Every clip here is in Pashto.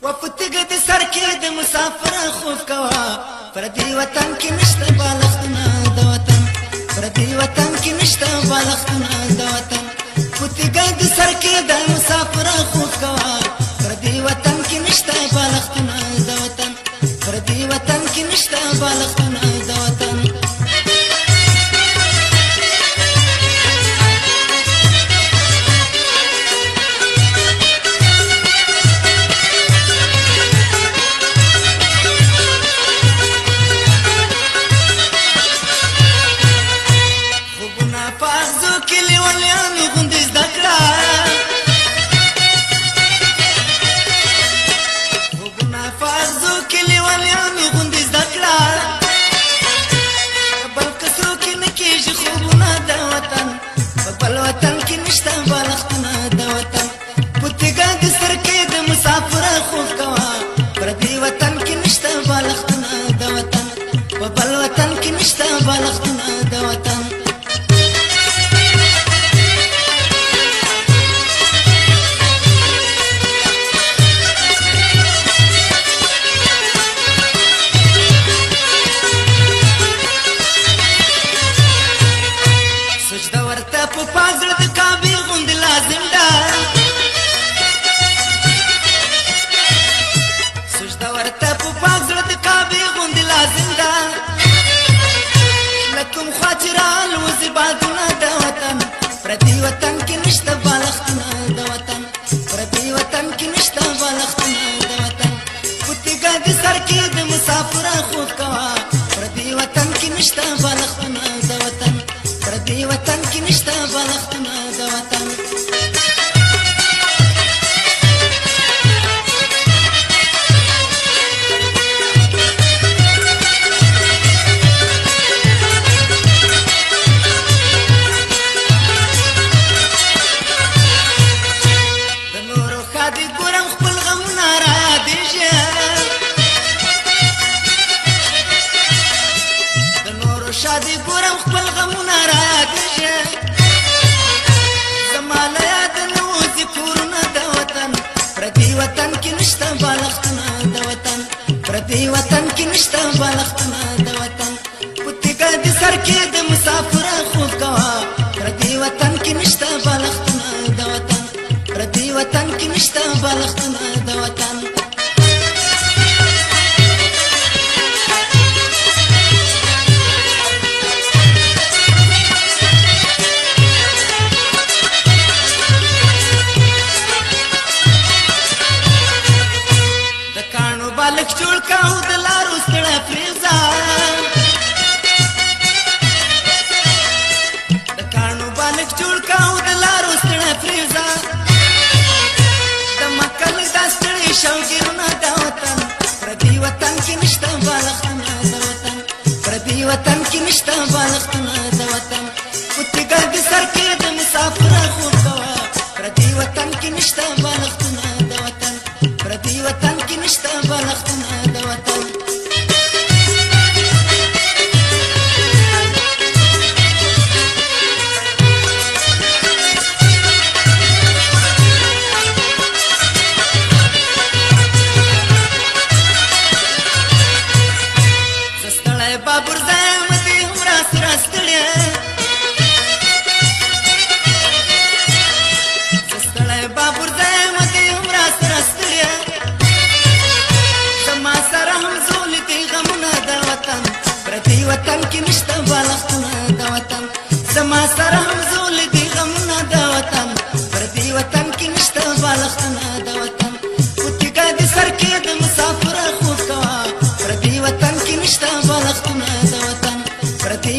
وفتګ د سر کې د مسافر خوف کوا پردي وطن کې نشته بالښتونه د وطن پردي وطن کې نشته بالښتونه د وطن فتګ د سر کې د مسافر خوف کوا پردي وطن کې نشته بالښتونه د وطن پردي وطن کې نشته بالښتونه د وطن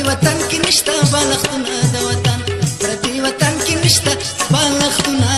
وطن کې نشته بالښتونه د وطن پردي وطن کې نشته بالښتونه